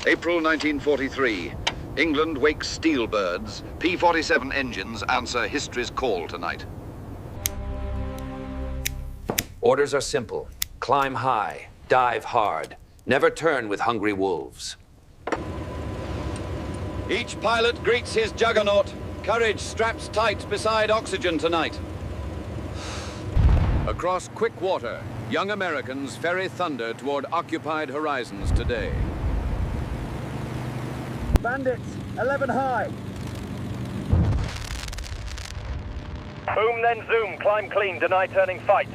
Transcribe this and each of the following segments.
April 1943. England wakes steel birds. P-47 engines answer history's call tonight. Orders are simple. Climb high, dive hard. Never turn with hungry wolves. Each pilot greets his juggernaut. Courage straps tight beside oxygen tonight. Across quick water, young Americans ferry thunder toward occupied horizons today. Bandits, 11 high. Boom, then zoom. Climb clean. Deny turning fights.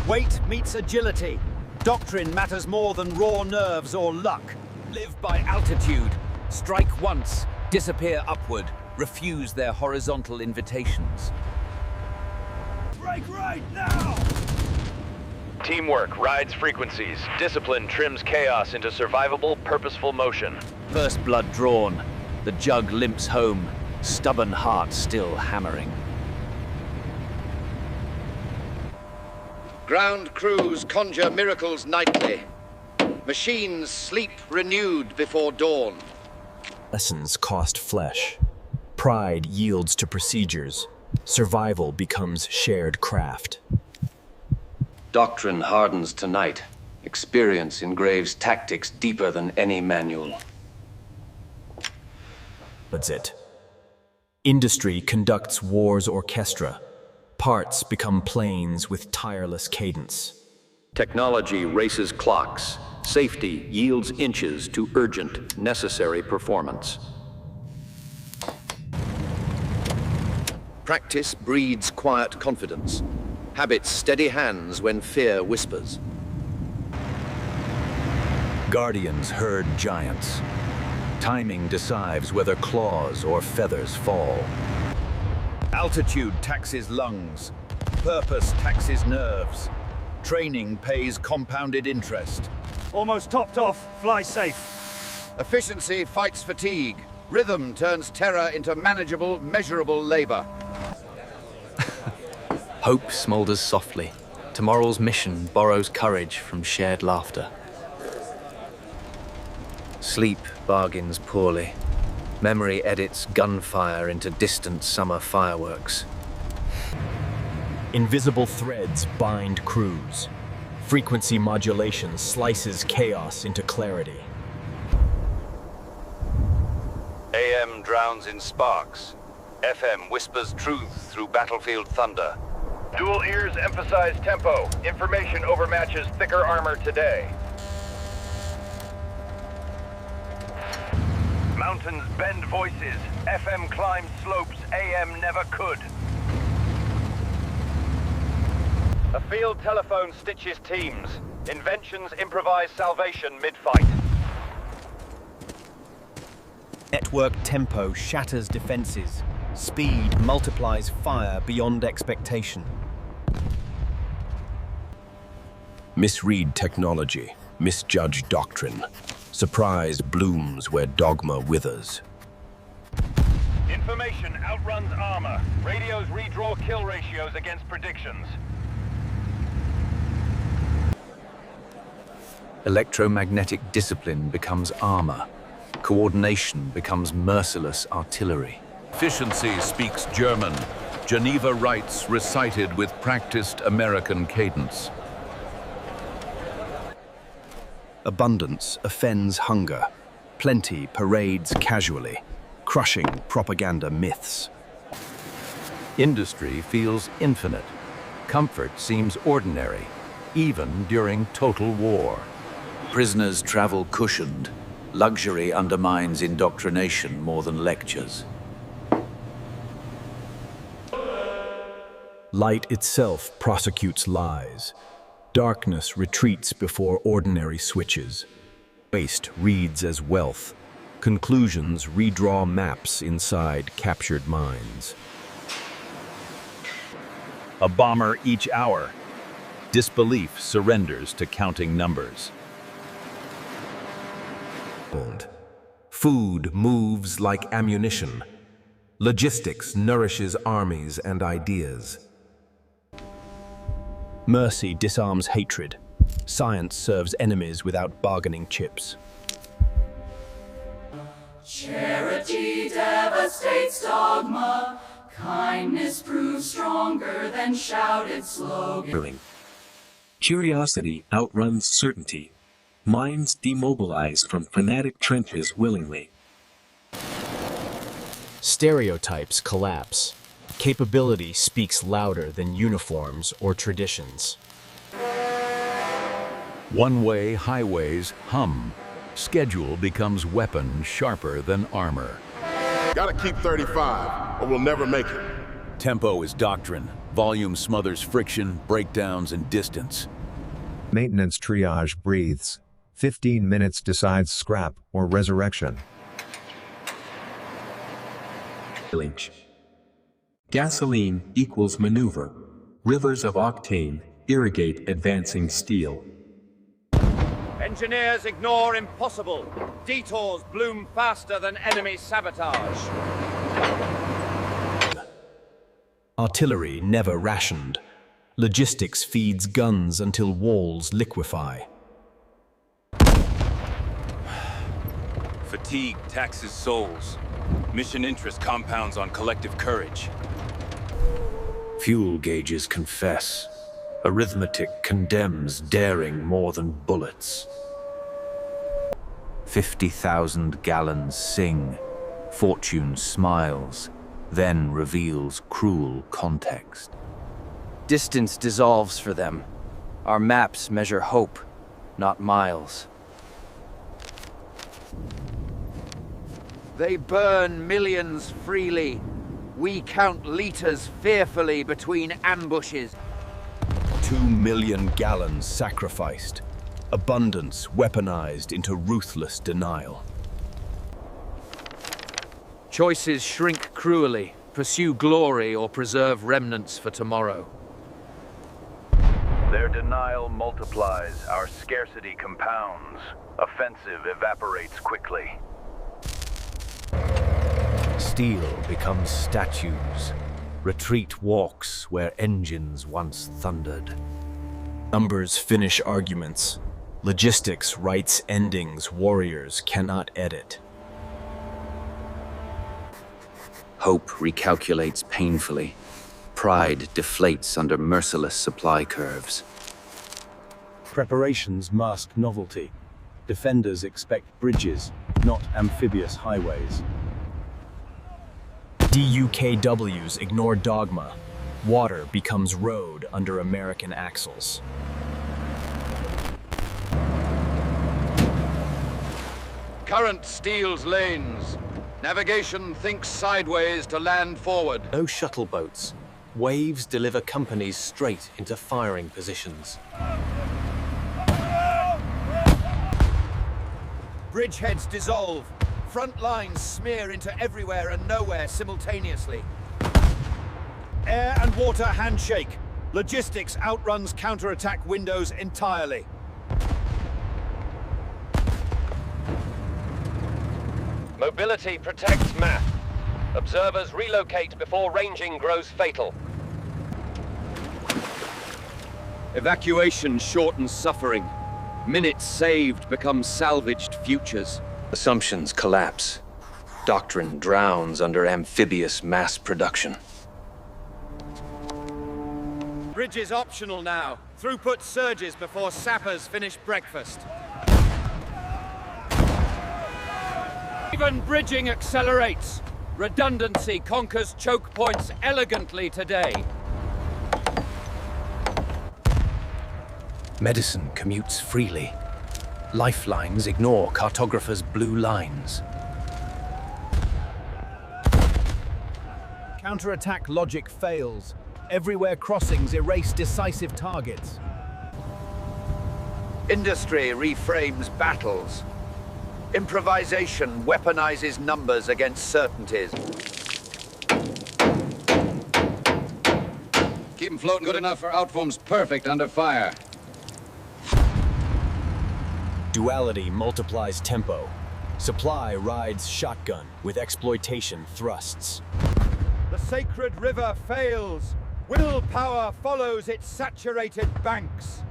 Weight meets agility. Doctrine matters more than raw nerves or luck. Live by altitude. Strike once, disappear upward. Refuse their horizontal invitations. Break right now! Teamwork rides frequencies. Discipline trims chaos into survivable, purposeful motion. First blood drawn. The jug limps home. Stubborn heart still hammering. Ground crews conjure miracles nightly. Machines sleep renewed before dawn. Lessons cost flesh. Pride yields to procedures. Survival becomes shared craft. Doctrine hardens tonight. Experience engraves tactics deeper than any manual. That's it. Industry conducts war's orchestra. Parts become planes with tireless cadence. Technology races clocks. Safety yields inches to urgent, necessary performance. Practice breeds quiet confidence. Habits steady hands when fear whispers. Guardians herd giants. Timing decides whether claws or feathers fall. Altitude taxes lungs. Purpose taxes nerves. Training pays compounded interest. Almost topped off. Fly safe. Efficiency fights fatigue. Rhythm turns terror into manageable, measurable labor. Hope smolders softly. Tomorrow's mission borrows courage from shared laughter. Sleep bargains poorly. Memory edits gunfire into distant summer fireworks. Invisible threads bind crews. Frequency modulation slices chaos into clarity. AM drowns in sparks. FM whispers truth through battlefield thunder. Dual ears emphasize tempo. Information overmatches thicker armor today. Mountains bend voices. FM climbs slopes AM never could. A field telephone stitches teams. Inventions improvise salvation mid-fight. Network tempo shatters defenses. Speed multiplies fire beyond expectation. Misread technology, misjudge doctrine. Surprise blooms where dogma withers. Information outruns armor. Radios redraw kill ratios against predictions. Electromagnetic discipline becomes armor. Coordination becomes merciless artillery. Efficiency speaks German. Geneva rights recited with practiced American cadence. Abundance offends hunger. Plenty parades casually, crushing propaganda myths. Industry feels infinite. Comfort seems ordinary, even during total war. Prisoners travel cushioned. Luxury undermines indoctrination more than lectures. Light itself prosecutes lies. Darkness retreats before ordinary switches. Waste reads as wealth. Conclusions redraw maps inside captured minds. A bomber each hour. Disbelief surrenders to counting numbers. Food moves like ammunition. Logistics nourishes armies and ideas. Mercy disarms hatred. Science serves enemies without bargaining chips. Charity devastates dogma. Kindness proves stronger than shouted slogans. Curiosity outruns certainty. Minds demobilized from fanatic trenches willingly. Stereotypes collapse. Capability speaks louder than uniforms or traditions. One-way highways hum. Schedule becomes weapon sharper than armor. Gotta keep 35, or we'll never make it. Tempo is doctrine. Volume smothers friction, breakdowns, and distance. Maintenance triage breathes. 15 minutes decides scrap or resurrection. Gasoline equals maneuver. Rivers of octane irrigate advancing steel. Engineers ignore impossible. Detours bloom faster than enemy sabotage. Artillery never rationed. Logistics feeds guns until walls liquefy. Fatigue taxes souls. Mission interest compounds on collective courage. Fuel gauges confess. Arithmetic condemns daring more than bullets. 50,000 gallons sing. Fortune smiles, then reveals cruel context. Distance dissolves for them. Our maps measure hope, not miles. They burn millions freely. We count liters fearfully between ambushes. 2 million gallons sacrificed. Abundance weaponized into ruthless denial. Choices shrink cruelly. Pursue glory or preserve remnants for tomorrow. Their denial multiplies, our scarcity compounds. Offensive evaporates quickly. Steel becomes statues. Retreat walks where engines once thundered. Numbers finish arguments. Logistics writes endings warriors cannot edit. Hope recalculates painfully. Pride deflates under merciless supply curves. Preparations mask novelty. Defenders expect bridges, not amphibious highways. DUKWs ignore dogma. Water becomes road under American axles. Current steals lanes. Navigation thinks sideways to land forward. No shuttle boats. Waves deliver companies straight into firing positions. Bridgeheads dissolve. Front lines smear into everywhere and nowhere simultaneously. Air and water handshake. Logistics outruns counterattack windows entirely. Mobility protects math. Observers relocate before ranging grows fatal. Evacuation shortens suffering. Minutes saved become salvaged futures. Assumptions collapse. Doctrine drowns under amphibious mass production. Bridge is optional now. Throughput surges before sappers finish breakfast. Even bridging accelerates. Redundancy conquers choke points elegantly today. Medicine commutes freely. Lifelines ignore cartographers' blue lines. Counterattack logic fails. Everywhere crossings erase decisive targets. Industry reframes battles. Improvisation weaponizes numbers against certainties. Keep them floating good enough for outforms perfect under fire. Duality multiplies tempo. Supply rides shotgun with exploitation thrusts. The sacred river fails. Willpower follows its saturated banks.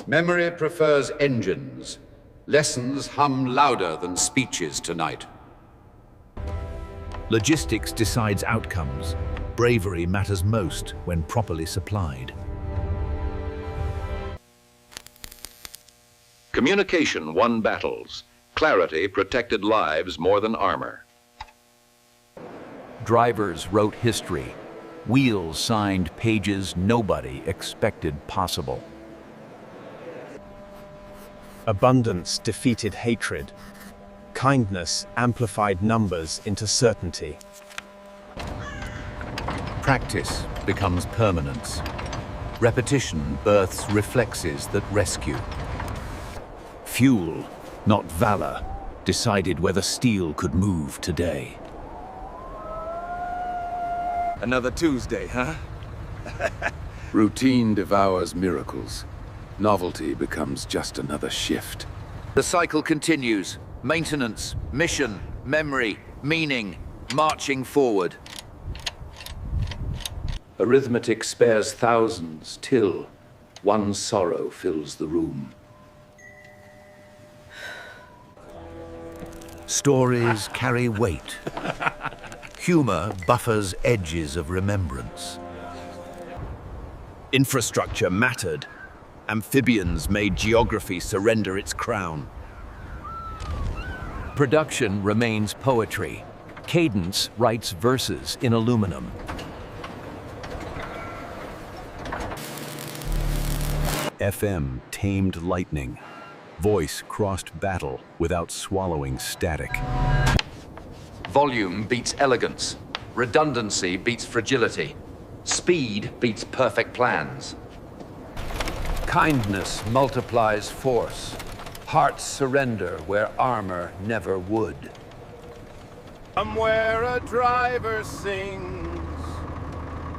Memory prefers engines. Lessons hum louder than speeches tonight. Logistics decides outcomes. Bravery matters most when properly supplied. Communication won battles. Clarity protected lives more than armor. Drivers wrote history. Wheels signed pages nobody expected possible. Abundance defeated hatred. Kindness amplified numbers into certainty. Practice becomes permanence. Repetition births reflexes that rescue. Fuel, not valor, decided whether steel could move today. Another Tuesday, huh? Routine devours miracles. Novelty becomes just another shift. The cycle continues. Maintenance, mission, memory, meaning, marching forward. Arithmetic spares thousands till one sorrow fills the room. Stories carry weight. Humor buffers edges of remembrance. Infrastructure mattered. Amphibians made geography surrender its crown. Production remains poetry. Cadence writes verses in aluminum. FM tamed lightning. Voice crossed battle without swallowing static. Volume beats elegance. Redundancy beats fragility. Speed beats perfect plans. Kindness multiplies force. Hearts surrender where armor never would. Somewhere a driver sings.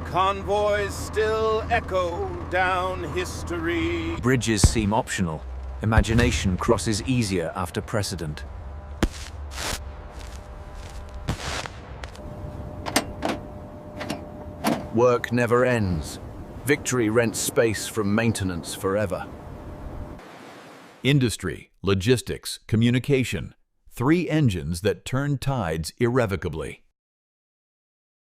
Convoys still echo down history. Bridges seem optional. Imagination crosses easier after precedent. Work never ends. Victory rents space from maintenance forever. Industry, logistics, communication. 3 engines that turn tides irrevocably.